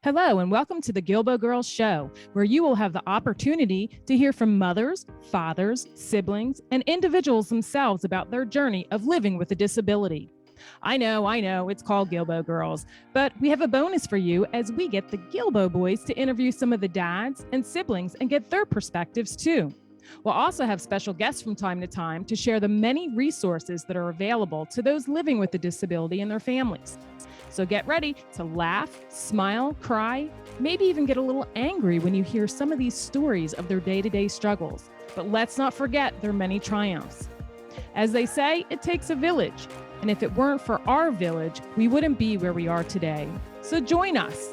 Hello, and welcome to the Guilbault Girls Show, where you will have the opportunity to hear from mothers, fathers, siblings, and individuals themselves about their journey of living with a disability. I know, it's called Guilbault Girls, but we have a bonus for you as we get the Guilbault boys to interview some of the dads and siblings and get their perspectives too. We'll also have special guests from time to time to share the many resources that are available to those living with a disability and their families. So get ready to laugh, smile, cry, maybe even get a little angry when you hear some of these stories of their day-to-day struggles. But let's not forget their many triumphs. As they say, it takes a village. And if it weren't for our village, we wouldn't be where we are today. So join us.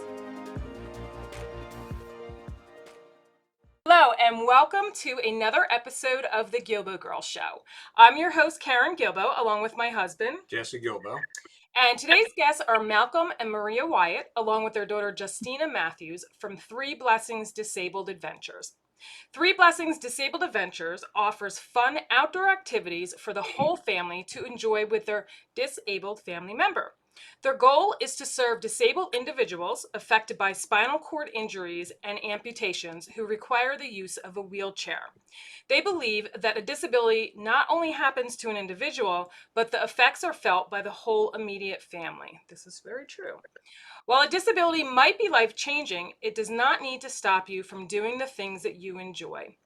Hello, and welcome to another episode of the Guilbault Girls Show. I'm your host, Karen Guilbault, along with my husband, Jesse Guilbault. And today's guests are Malcolm and Maria Whyte, along with their daughter, Justina Matthews, from Three Blessings Disabled Adventures. Three Blessings Disabled Adventures offers fun outdoor activities for the whole family to enjoy with their disabled family member. Their goal is to serve disabled individuals affected by spinal cord injuries and amputations who require the use of a wheelchair. They believe that a disability not only happens to an individual, but the effects are felt by the whole immediate family. This is very true. While a disability might be life-changing, it does not need to stop you from doing the things that you enjoy.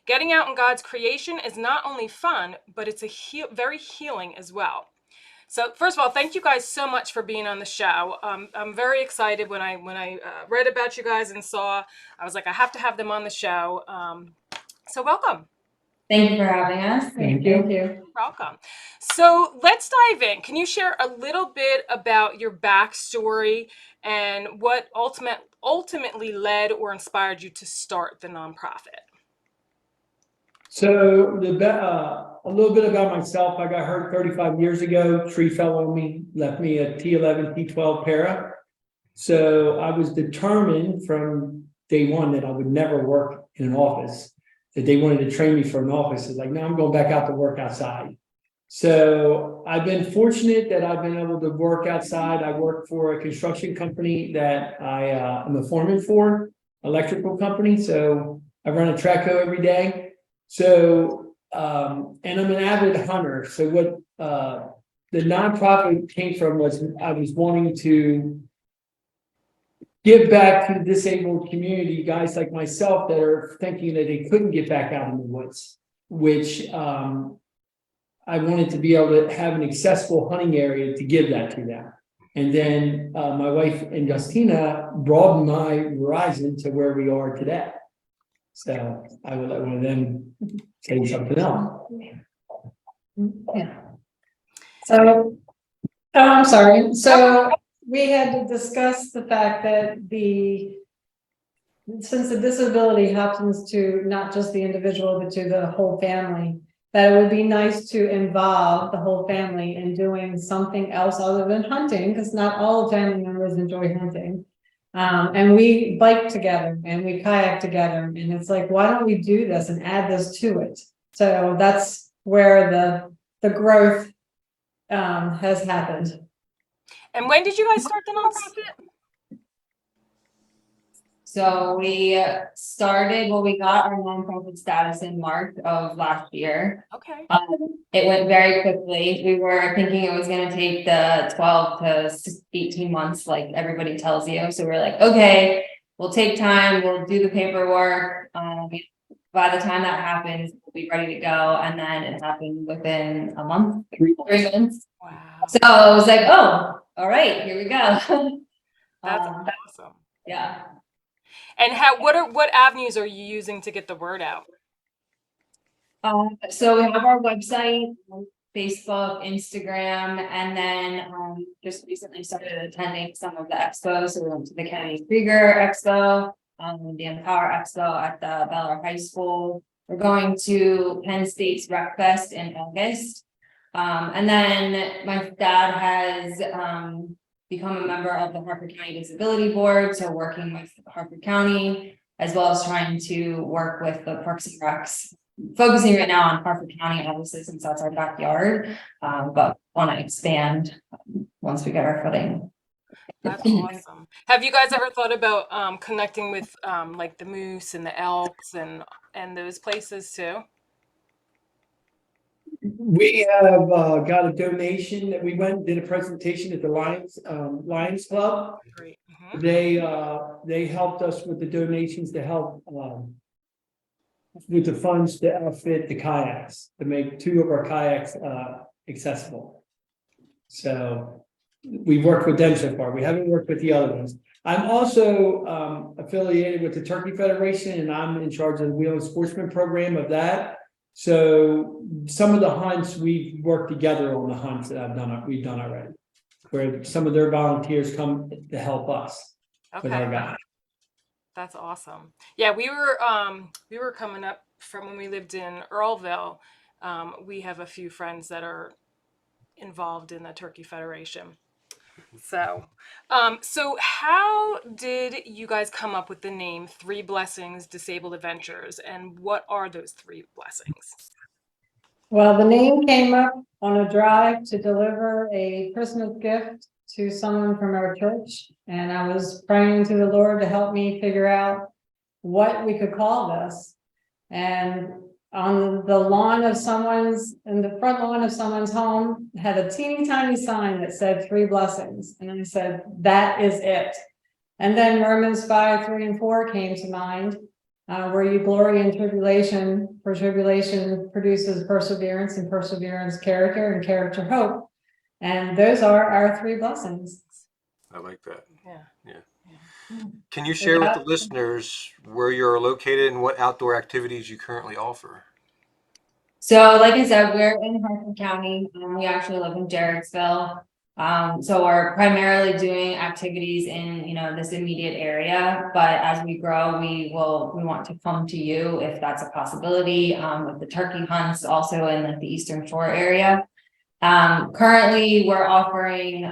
Getting out in God's creation is not only fun, but it's very healing as well. So first of all, thank you guys so much for being on the show. I'm very excited when I read about you guys and saw, I was like, I have to have them on the show. So welcome. Thank you for having us. Thank you. You're welcome. So let's dive in. Can you share a little bit about your backstory and what ultimately led or inspired you to start the nonprofit? So a little bit about myself. I got hurt 35 years ago. Tree fell on me, left me a T11, T12 para. So I was determined from day one that I would never work in an office, that they wanted to train me for an office. It's like, no, I'm going back out to work outside. So I've been fortunate that I've been able to work outside. I work for a construction company that I am a foreman for, electrical company. So I run a Traco every day. So, and I'm an avid hunter. So what the nonprofit came from was I was wanting to give back to the disabled community, guys like myself that are thinking that they couldn't get back out in the woods, which I wanted to be able to have an accessible hunting area to give that to them. And then my wife and Justina broadened my horizon to where we are today. So I would let one of them say something else. Yeah. So, I'm sorry. So we had to discuss the fact that since the disability happens to not just the individual, but to the whole family, that it would be nice to involve the whole family in doing something else other than hunting, because not all family members enjoy hunting. And we bike together and we kayak together, and it's like, why don't we do this and add this to it? So that's where the growth has happened. And when did you guys start the nonprofit? So we started, we got our nonprofit status in March of last year. Okay. It went very quickly. We were thinking it was going to take the 12 to 18 months, like everybody tells you. So we're like, okay, we'll take time. We'll do the paperwork. By the time that happens, we'll be ready to go. And then it happened within a month, 3 months. Wow. So I was like, oh, all right, here we go. That's awesome. Yeah. And what avenues are you using to get the word out? So we have our website, Facebook, Instagram, and then just recently started attending some of the expos. So we went to the Kennedy Krieger Expo, the Empower Expo at the Bel Air High School. We're going to Penn State's Rec Fest in August. And then my dad has become a member of the Harford County Disability Board, so working with Harford County, as well as trying to work with the Parks and Recs, focusing right now on Harford County, obviously, since that's our backyard, but want to expand once we get our footing. That's awesome. Have you guys ever thought about connecting with like the moose and the elks and those places too? We have got a donation that we went and did a presentation at the Lions Club. Great. They helped us with the donations to help with the funds to outfit the kayaks, to make 2 of our kayaks accessible. So we've worked with them so far. We haven't worked with the other ones. I'm also affiliated with the Turkey Federation, and I'm in charge of the Wheel and Sportsman program of that. So some of the hunts we've worked together on the hunts that we've done already, where some of their volunteers come to help us with our Okay. guys. That's awesome. Yeah, we were coming up from when we lived in Earlville. We have a few friends that are involved in the Turkey Federation. So, so how did you guys come up with the name Three Blessings Disabled Adventures, and what are those 3 blessings? Well, the name came up on a drive to deliver a Christmas gift to someone from our church. And I was praying to the Lord to help me figure out what we could call this. And on the lawn of in the front lawn of someone's home, had a teeny tiny sign that said 3 blessings. And I said, that is it. And then Romans 5:3-4 came to mind. Where you glory in tribulation, for tribulation produces perseverance, and perseverance character, and character hope. And those are our 3 blessings. I like that. Yeah. Can you share with the listeners where you're located and what outdoor activities you currently offer? So like I said, we're in Harford County. We actually live in Jarrettsville. So we're primarily doing activities in, this immediate area, but as we grow, we want to come to you if that's a possibility, with the turkey hunts also in like the Eastern Shore area. Currently we're offering,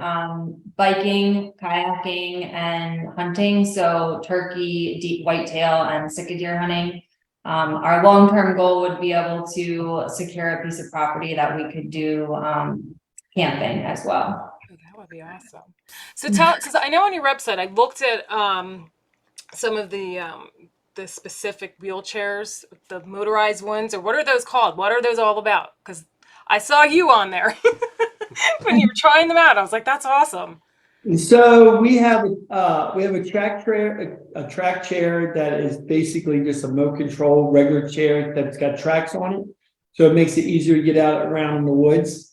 biking, kayaking, and hunting. So turkey, deep whitetail, and sika deer hunting. Our long-term goal would be able to secure a piece of property that we could do, camping as well. That would be awesome. So because I know on your website, I looked at some of the specific wheelchairs, the motorized ones, or what are those called? What are those all about? Because I saw you on there when you were trying them out. I was like, that's awesome. So we have a track chair that is basically just a remote control regular chair that's got tracks on it. So it makes it easier to get out around in the woods.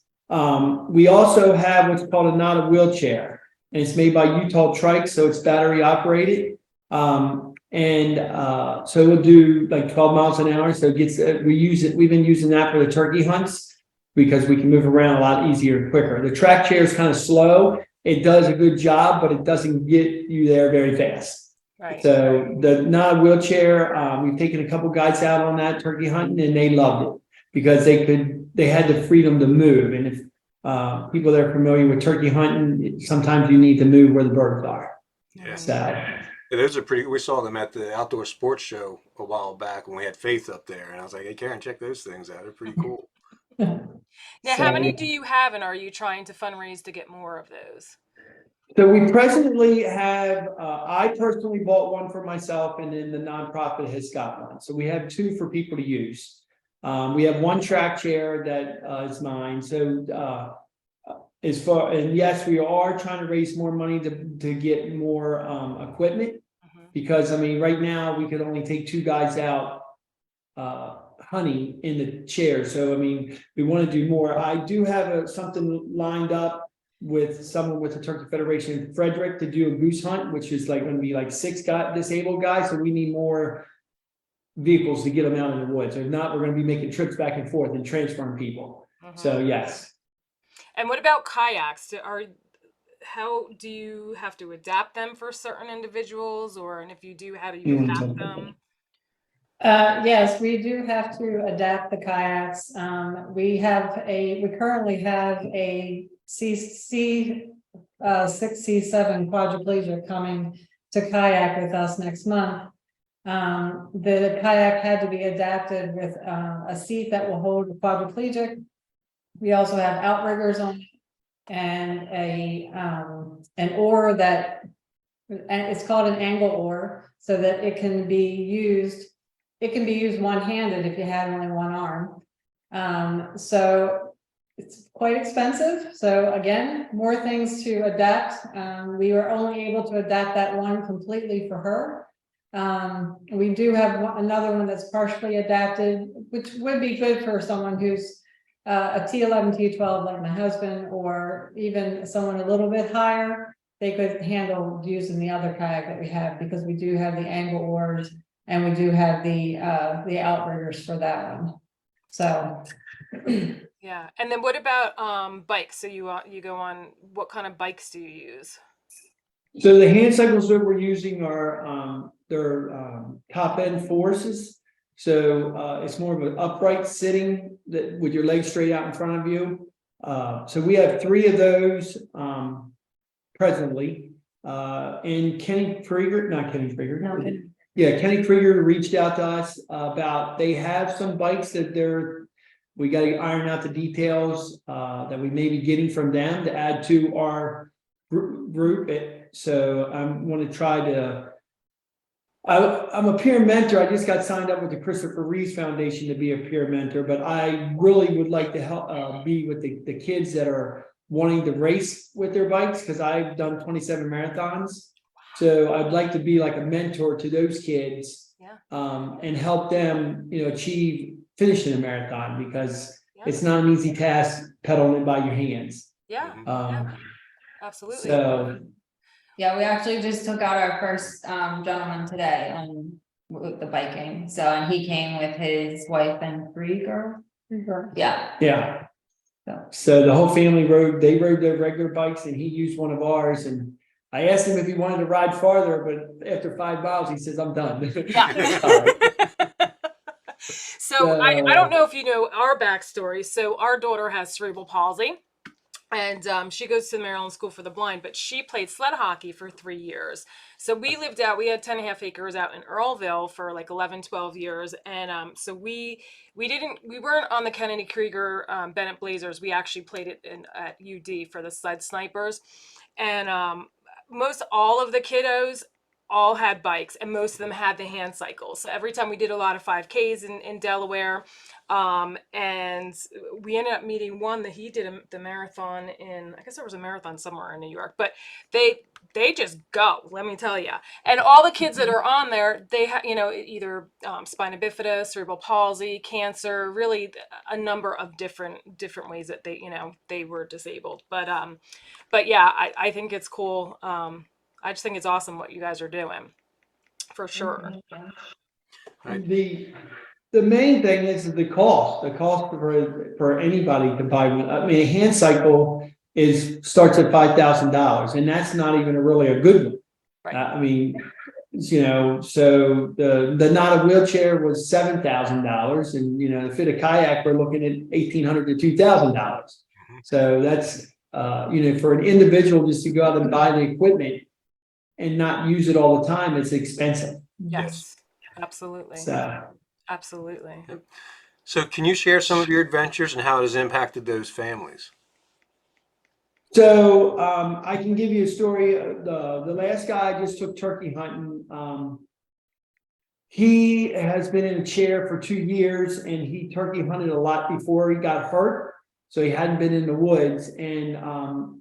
We also have what's called a not a wheelchair, and it's made by Utah Trike, so it's battery operated. So we'll do like 12 miles an hour. So it gets we've been using that for the turkey hunts because we can move around a lot easier and quicker. The track chair is kind of slow. It does a good job, but it doesn't get you there very fast. Right. So the not a wheelchair, we've taken a couple guys out on that turkey hunting, and they loved it because they had the freedom to move. And if people that are familiar with turkey hunting, sometimes you need to move where the birds are. Yeah. So Yeah, those are pretty. We saw them at the outdoor sports show a while back when we had Faith up there, and I was like, "Hey, Karen, check those things out. They're pretty cool." Now, how many do you have, and are you trying to fundraise to get more of those? So we presently have, I personally bought one for myself, and then the nonprofit has got one. So we have 2 for people to use. We have 1 track chair that is mine. So and yes, we are trying to raise more money to get more equipment, because I mean, right now we could only take 2 guys out hunting in the chair. So I mean, we want to do more. I do have something lined up with someone with the Turkey Federation in Frederick to do a goose hunt, which is like going to be like 6 disabled guys. So we need more vehicles to get them out in the woods. If not, we're going to be making trips back and forth and transferring people. So yes. And what about kayaks? How do you have to adapt them for certain individuals, and if you do, how do you adapt them? Yes, we do have to adapt the kayaks. We currently have a 6C7 quadriplegic coming to kayak with us next month. The kayak had to be adapted with a seat that will hold a quadriplegic. We also have outriggers on and an oar that, and it's called an angle oar, so that it can be used one-handed if you have only one arm. So it's quite expensive. So again, more things to adapt. We were only able to adapt that one completely for her. We do have another one that's partially adapted, which would be good for someone who's a T11, T12 like my husband, or even someone a little bit higher. They could handle using the other kayak that we have, because we do have the angle oars and we do have the outriggers for that one. So Yeah. And then what about bikes? So you go on, what kind of bikes do you use? So the hand cycles that we're using are they're top end forces. So it's more of an upright sitting that with your legs straight out in front of you. So we have 3 of those presently. And Kenny Krieger, not Kenny Krieger. No. Yeah, Kenny Krieger reached out to us about, they have some bikes that we got to iron out the details that we may be getting from them to add to our group. So I'm going to try to, I'm a peer mentor. I just got signed up with the Christopher Reeves Foundation to be a peer mentor, but I really would like to help be with the kids that are wanting to race with their bikes, because I've done 27 marathons. So I'd like to be like a mentor to those kids, and help them, achieve finishing a marathon, because it's not an easy task pedaling by your hands. Yeah. Absolutely. So Yeah, we actually just took out our first gentleman today with the biking. So, and he came with his wife and 3 girls. Yeah. yeah. So the whole family rode their regular bikes, and he used one of ours, and I asked him if he wanted to ride farther, but after 5 miles, he says, I'm done. Yeah. So I don't know if you know our backstory. So our daughter has cerebral palsy, and she goes to the Maryland School for the Blind, but she played sled hockey for 3 years. So we had 10.5 acres out in Earlville for like 11, 12 years. And so we weren't on the Kennedy Krieger Bennett Blazers. We actually played it at UD for the sled snipers. And most all of the kiddos all had bikes, and most of them had the hand cycles. So every time we did a lot of 5Ks in Delaware, and we ended up meeting one that he did the marathon in, I guess there was a marathon somewhere in New York, but they just go, let me tell you. And all the kids that are on there, they have, either spina bifida, cerebral palsy, cancer, really a number of different ways that they were disabled. But yeah, I think it's cool. I just think it's awesome what you guys are doing, for sure. The main thing is the cost. The cost for anybody to buy one. I mean, a hand cycle starts at $5,000, and that's not even really a good one. Right. I mean, so the not a wheelchair was $7,000, and to fit a kayak, we're looking at $1,800 to $2,000. So that's for an individual just to go out and buy the equipment and not use it all the time, it's expensive. Yes, absolutely. So. Absolutely. So can you share some of your adventures and how it has impacted those families? So I can give you a story. The last guy I just took turkey hunting. He has been in a chair for 2 years, and he turkey hunted a lot before he got hurt. So he hadn't been in the woods. And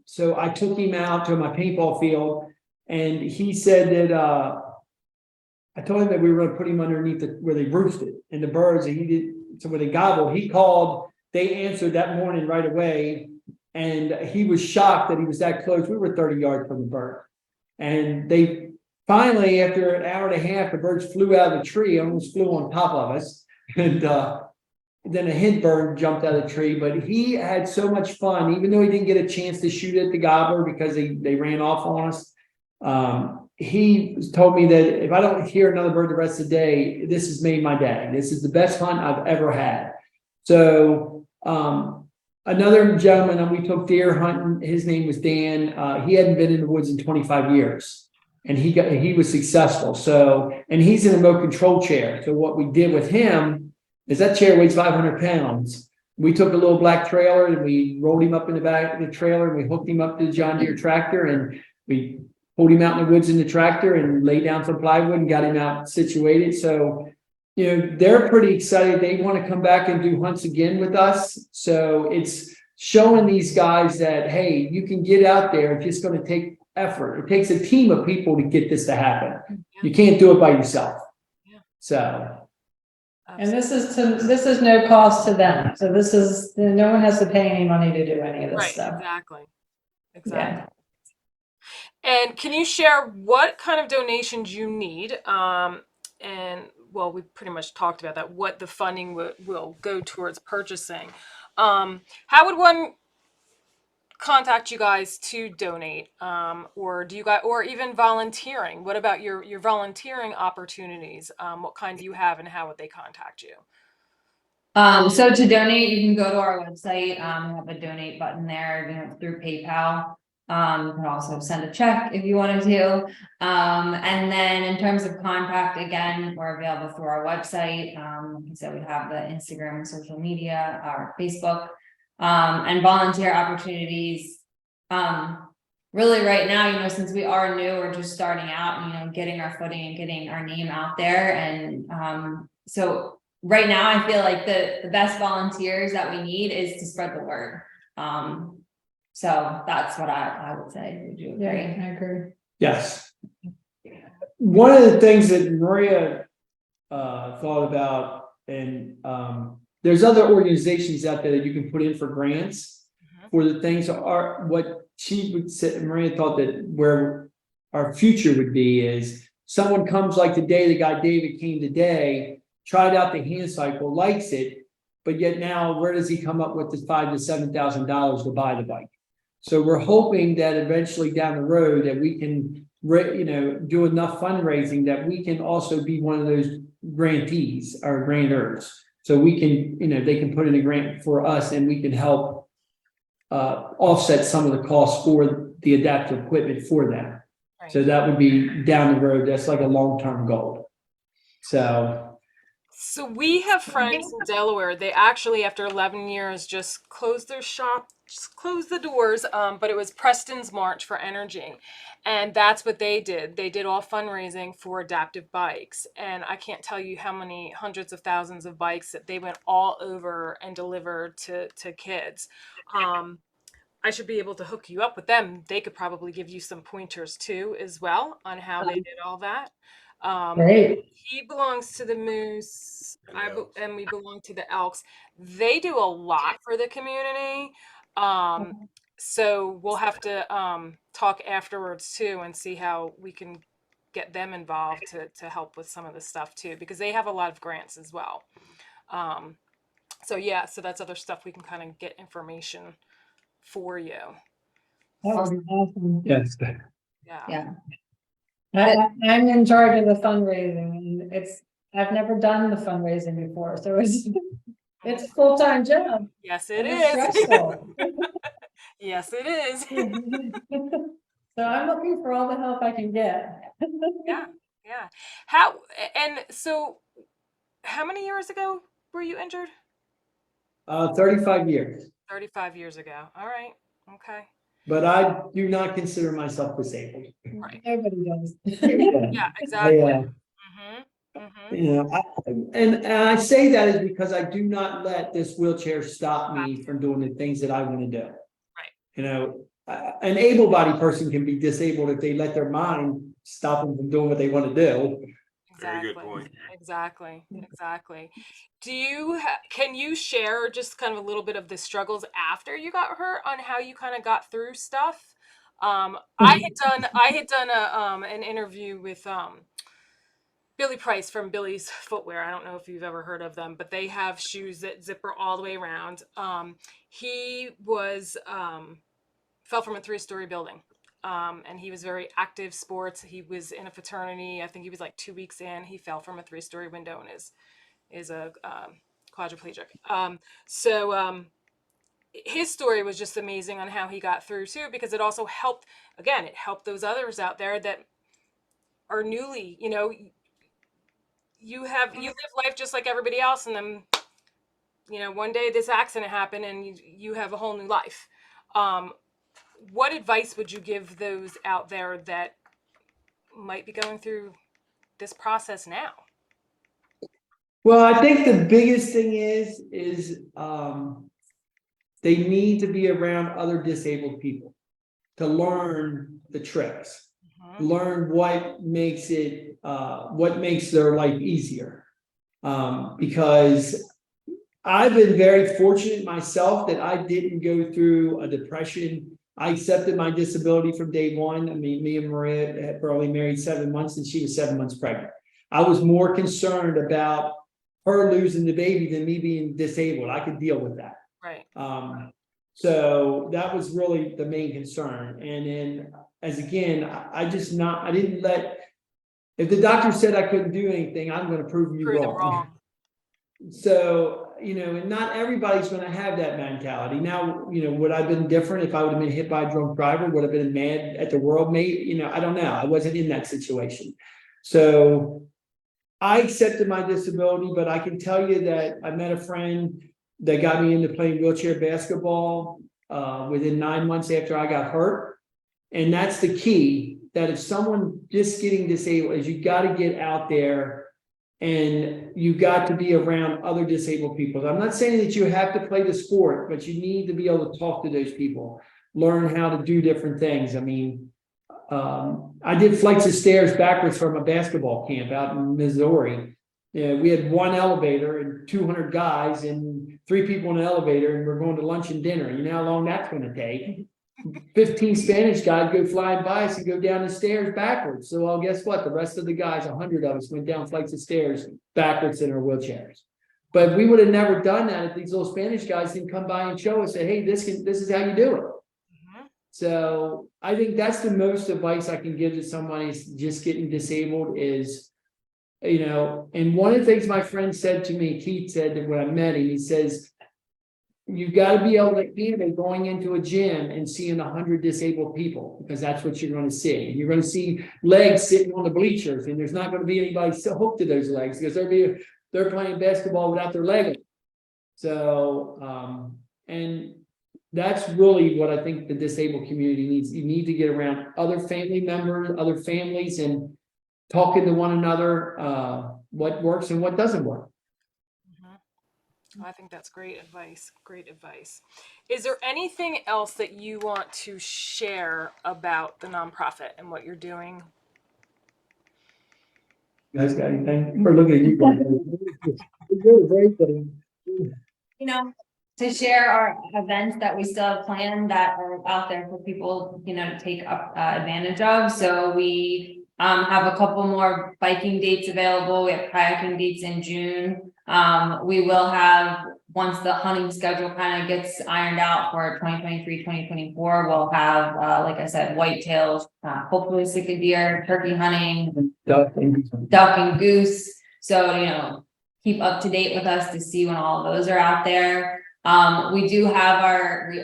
so I took him out to my paintball field, and he said that I told him that we were going to put him underneath where they roosted, and the birds, and he did. So when they gobbled, he called, they answered that morning right away. And he was shocked that he was that close. We were 30 yards from the bird. And they finally, after an hour and a half, the birds flew out of the tree, almost flew on top of us. And then a hen bird jumped out of the tree. But he had so much fun, even though he didn't get a chance to shoot at the gobbler because they ran off on us. He told me that if I don't hear another bird the rest of the day, this has made my day. This is the best hunt I've ever had. So another gentleman, we took deer hunting. His name was Dan. He hadn't been in the woods in 25 years, and he was successful. So, and he's in a remote control chair. So what we did with him is that chair weighs 500 pounds. we took a little black trailer and we rolled him up in the back of the trailer and we hooked him up to the John Deere tractor and we pulled him out in the woods in the tractor and laid down some plywood and got him out situated. So, they're pretty excited. They want to come back and do hunts again with us. So it's showing these guys that, hey, you can get out there. It's just going to take effort. It takes a team of people to get this to happen. You can't do it by yourself. Yeah. So. And this is no cost to them. So no one has to pay any money to do any of this Right, stuff. exactly. Yeah. And can you share what kind of donations you need? And well, we pretty much talked about that, what the funding will go towards purchasing. How would one contact you guys to donate? Or do you guys, or even volunteering? What about your volunteering opportunities? What kind do you have and how would they contact you? So to donate, you can go to our website, we have a donate button there, through PayPal. You can also send a check if you wanted to. And then in terms of contact, again, we're available through our website. Like I said, we have the Instagram, social media, our Facebook, and volunteer opportunities. Really right now, since we are new, we're just starting out, and, getting our footing and getting our name out there. And, so right now, I feel like the best volunteers that we need is to spread the word. So that's what I would say. Would you agree? Yeah, I agree. Yes. One of the things that Maria thought about, and there's other organizations out there that you can put in for grants for the things are what she would say. Maria thought that where our future would be is someone comes like today, the guy David came today, tried out the hand cycle, likes it, but yet now where does he come up with the $5,000 to $7,000 to buy the bike? So we're hoping that eventually down the road that we can, do enough fundraising that we can also be one of those grantees or grantors. So we can, they can put in a grant for us and we can help offset some of the costs for the adaptive equipment for them. Right. So that would be down the road. That's like a long-term goal. So we have friends in Delaware. They actually, after 11 years, just closed their shop, just closed the doors. But it was Preston's March for Energy. And that's what they did. They did all fundraising for adaptive bikes. And I can't tell you how many hundreds of thousands of bikes that they went all over and delivered to kids. I should be able to hook you up with them. They could probably give you some pointers too, as well, on how they did all that. Great. He belongs to the Moose, and we belong to the Elks. They do a lot for the community. So we'll have to talk afterwards too and see how we can get them involved to help with some of the stuff too, because they have a lot of grants as well. So that's other stuff we can kind of get information for you. That was awesome. yes. Yeah. I'm in charge of the fundraising, and I've never done the fundraising before, so it's a full-time job. Yes, it and is. it's stressful. Yes, it is. So I'm looking for all the help I can get. Yeah. How many years ago were you injured? 35 years. 35 years ago. All right. Okay. But I do not consider myself disabled. Right. Everybody does. Yeah, exactly. And I say that is because I do not let this wheelchair stop me from doing the things that I want to do. Right. An able-bodied person can be disabled if they let their mind stop them from doing what they want to do. Exactly. Very good point. Exactly. Can you share just kind of a little bit of the struggles after you got hurt on how you kind of got through stuff? I had done an interview with Billy Price from Billy's Footwear. I don't know if you've ever heard of them, but they have shoes that zipper all the way around. He was fell from a 3-story building. And he was very active sports. He was in a fraternity. I think he was like 2 weeks in. He fell from a 3-story window and is a quadriplegic. His story was just amazing on how he got through too, because it also helped. Again, it helped those others out there that are newly. You live life just like everybody else, and then you know, one day this accident happened and you have a whole new life. What advice would you give those out there that might be going through this process now? Well, I think the biggest thing is they need to be around other disabled people to learn the tricks, learn what makes their life easier. Because I've been very fortunate myself that I didn't go through a depression. I accepted my disability from day one. I mean, me and Maria were only married 7 months and she was 7 months pregnant. I was more concerned about her losing the baby than me being disabled. I could deal with that. Right. So that was really the main concern. And then I didn't let, if the doctor said I couldn't do anything, I'm going to prove you wrong. So, you know, and not everybody's going to have that mentality. Now, you know, would I have been different if I would have been hit by a drunk driver? Would I have been mad at the world? Maybe, you know, I don't know. I wasn't in that situation. So I accepted my disability, but I can tell you that I met a friend that got me into playing wheelchair basketball within 9 months after I got hurt. And that's the key, that if someone just getting disabled is you got to get out there and you got to be around other disabled people. I'm not saying that you have to play the sport, but you need to be able to talk to those people, learn how to do different things. I mean, I did flights of stairs backwards from a basketball camp out in Missouri. Yeah, we had one elevator and 200 guys and 3 people in the elevator, and we're going to lunch and dinner. You know how long that's going to take? 15 Spanish guys go flying by us and go down the stairs backwards. So, well, guess what? The rest of the guys, 100 of us, went down flights of stairs backwards in our wheelchairs. But we would have never done that if these little Spanish guys didn't come by and show us, say, hey, this is how you do it. So I think that's the most advice I can give to somebody just getting disabled is, you know, and one of the things my friend said to me, Keith said that when I met him, he says, you got to be able to handle going into a gym and seeing 100 disabled people, because that's what you're going to see. You're going to see legs sitting on the bleachers, and there's not going to be anybody hooked to those legs because they're playing basketball without their leg. So, and that's really what I think the disabled community needs. You need to get around other family members, other families, and talking to one another, what works and what doesn't work. I think that's great advice. Great advice. Is there anything else that you want to share about the nonprofit and what you're doing? You guys got anything? We're looking at you guys. You're very good. You know, to share our events that we still have planned that are out there for people, you know, to take up advantage of. So we have a couple more biking dates available. We have kayaking dates in June. We will have, once the hunting schedule kind of gets ironed out for 2023, 2024, we'll have, like I said, whitetails, hopefully sick of deer, turkey hunting, duck and goose. So, you know, keep up to date with us to see when all of those are out there. We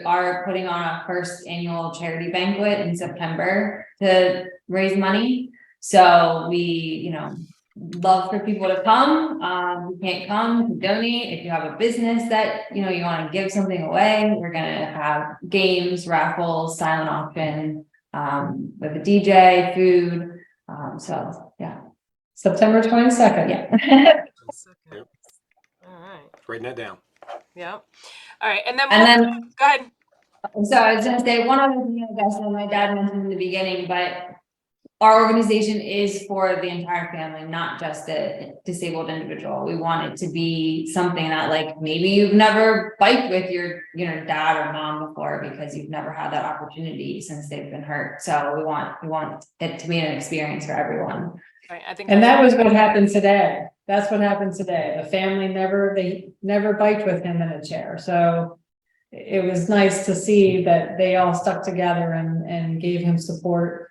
are putting on our first annual charity banquet in September to raise money. So we, you know, love for people to come. You can't come to donate. If you have a business that, you know, you want to give something away, we're going to have games, raffles, silent auction, with a DJ, food. So yeah. September 22nd. Yeah. Yep. All right. Writing that down. Yeah. All right. And then go ahead. So I was going to say one other thing, I guess, that my dad mentioned in the beginning, but our organization is for the entire family, not just a disabled individual. We want it to be something that, like, maybe you've never biked with your, you know, dad or mom before because you've never had that opportunity since they've been hurt. So we want it to be an experience for everyone. Right. I think, And that was what happened today. That's what happened today. The family never biked with him in a chair. So it was nice to see that they all stuck together and gave him support.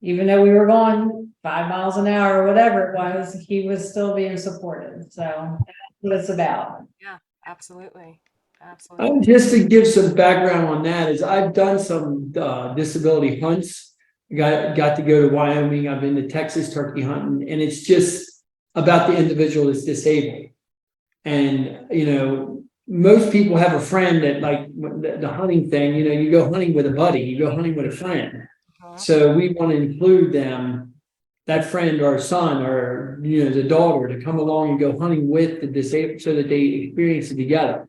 Even though we were going 5 miles an hour or whatever it was, he was still being supported. So that's what it's about. Yeah, absolutely. Absolutely. Just to give some background on that, is I've done some disability hunts. Got to go to Wyoming. I've been to Texas turkey hunting, and it's just about the individual that's disabled. And, you know, most people have a friend that like the hunting thing, you know, you go hunting with a buddy, you go hunting with a friend. So we want to include them, that friend or son or, you know, the daughter to come along and go hunting with the disabled so that they experience it together.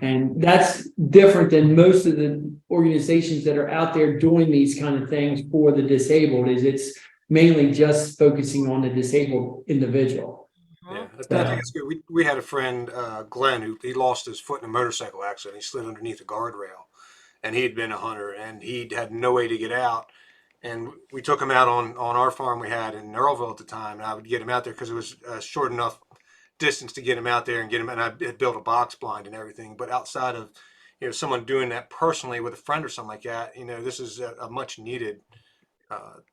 And that's different than most of the organizations that are out there doing these kind of things for the disabled, is it's mainly just focusing on the disabled individual. Yeah, I think it's good. We had a friend, Glenn, who he lost his foot in a motorcycle accident. He slid underneath a guardrail, and he had been a hunter, and he had no way to get out. And we took him out on our farm we had in Earlville at the time, and I would get him out there because it was a short enough distance to get him out there and get him. And I had built a box blind and everything. But outside of, you know, someone doing that personally with a friend or something like that, you know, this is a much needed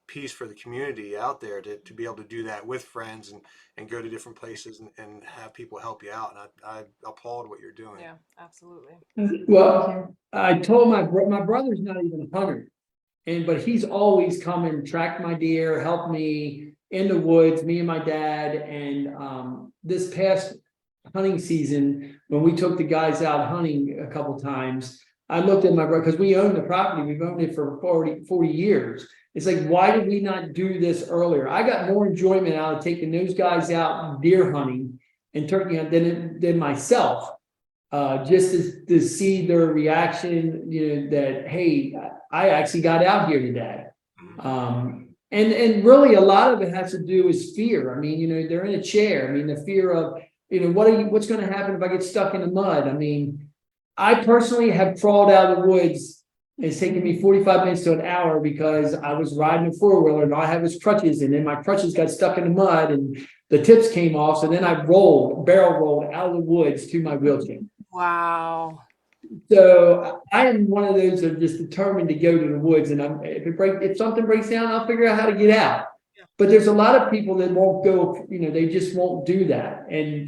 piece for the community out there to be able to do that with friends and go to different places and have people help you out. And I applaud what you're doing. Yeah, absolutely. Well, I told my brother's not even a hunter, but he's always come and tracked my deer, helped me in the woods, me and my dad. And this past hunting season, when we took the guys out hunting a couple times, I looked at my brother, because we own the property, we've owned it for 40 years. It's like, why did we not do this earlier? I got more enjoyment out of taking those guys out deer hunting and turkey hunting than myself. Just to see their reaction, you know, that, hey, I actually got out here today. And really a lot of it has to do with fear. I mean, you know, they're in a chair. I mean, the fear of, you know, what's going to happen if I get stuck in the mud? I mean, I personally have crawled out of the woods. It's taken me 45 minutes to an hour because I was riding a four-wheeler and all I had was crutches, and then my crutches got stuck in the mud and the tips came off. So then I barrel rolled out of the woods to my wheelchair. Wow. So I am one of those that are just determined to go to the woods, and if something breaks down, I'll figure out how to get out. But there's a lot of people that won't go, you know, they just won't do that. And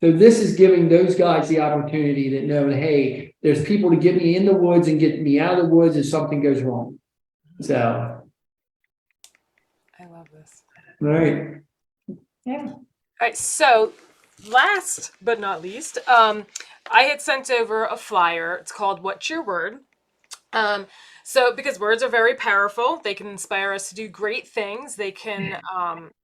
so this is giving those guys the opportunity that know, hey, there's people to get me in the woods and get me out of the woods if something goes wrong. So. I love this. All right. Yeah. All right. So last but not least, I had sent over a flyer. It's called What's Your Word? So because words are very powerful, they can inspire us to do great things. They can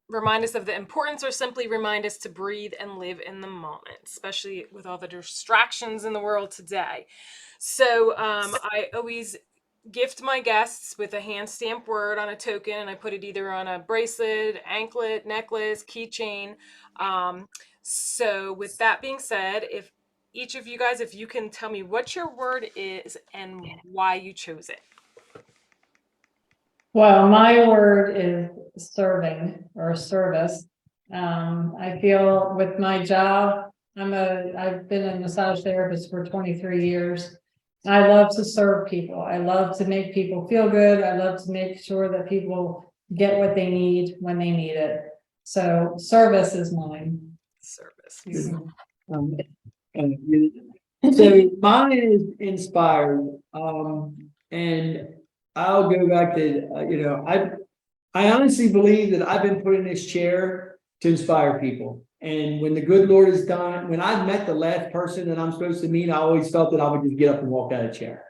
remind us of the importance or simply remind us to breathe and live in the moment, especially with all the distractions in the world today. So I always gift my guests with a hand stamped word on a token, and I put it either on a bracelet, anklet, necklace, keychain. So with that being said, if each of you guys, if you can tell me what your word is and why you chose it. Well, my word is serving or service. I feel with my job, I've been a massage therapist for 23 years. I love to serve people. I love to make people feel good. I love to make sure that people get what they need when they need it. So service is mine. Service. So mine is inspired, and I'll go back to, you know, I honestly believe that I've been put in this chair to inspire people. And when the good Lord is done, when I've met the last person that I'm supposed to meet, I always felt that I would just get up and walk out of the chair.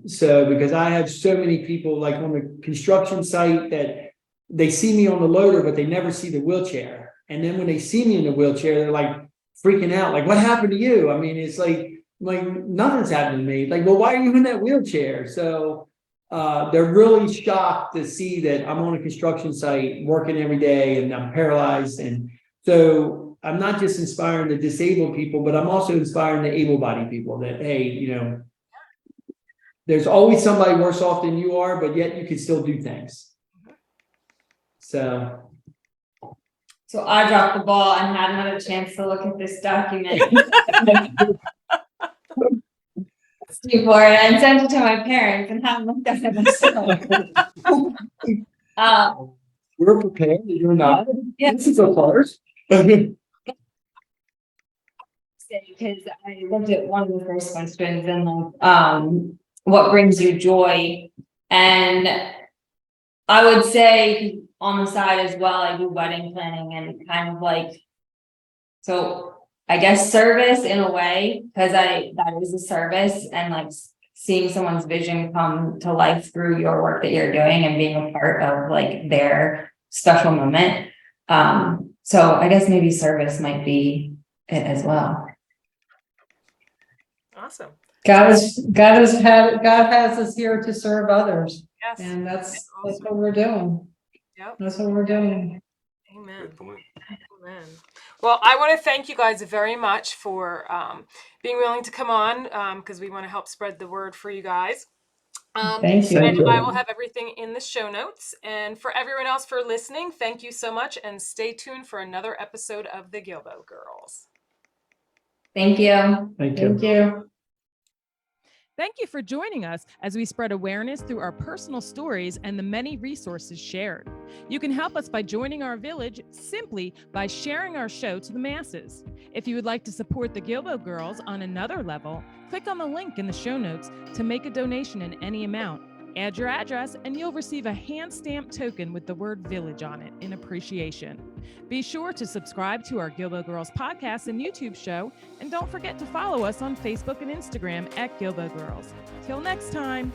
So because I have so many people like on the construction site that they see me on the loader, but they never see the wheelchair. And then when they see me in the wheelchair, they're like freaking out, like, what happened to you? I mean, it's like nothing's happened to me. Like, well, why are you in that wheelchair? So they're really shocked to see that I'm on a construction site working every day and I'm paralyzed. And so I'm not just inspiring the disabled people, but I'm also inspiring the able-bodied people that, hey, you know, there's always somebody worse off than you are, but yet you can still do things. So I dropped the ball and hadn't had a chance to look at this document before and sent it to my parents and haven't looked at it myself. we're prepared. You're not. Yeah. This is a farce. Because I looked at one of the first questions and what brings you joy? And I would say on the side as well, I do wedding planning and kind of like, so I guess, service in a way, because that is a service, and like seeing someone's vision come to life through your work that you're doing and being a part of like their special moment. So I guess maybe service might be it as well. Awesome. God has us here to serve others, Yes. and that's awesome. what we're doing. Yep. That's what we're doing. Amen. Good point. Amen. Well, I want to thank you guys very much for being willing to come on because we want to help spread the word for you guys. Thank you. And I will have everything in the show notes. And for everyone else for listening, thank you so much. And stay tuned for another episode of the Guilbault Girls. Thank you. Thank you. Thank you. Thank you for joining us as we spread awareness through our personal stories and the many resources shared. You can help us by joining our village simply by sharing our show to the masses. If you would like to support the Guilbault Girls on another level, click on the link in the show notes to make a donation in any amount. Add your address and you'll receive a hand-stamped token with the word village on it in appreciation. Be sure to subscribe to our Guilbault Girls podcast and YouTube show, and don't forget to follow us on Facebook and Instagram at Guilbault Girls. Till next time.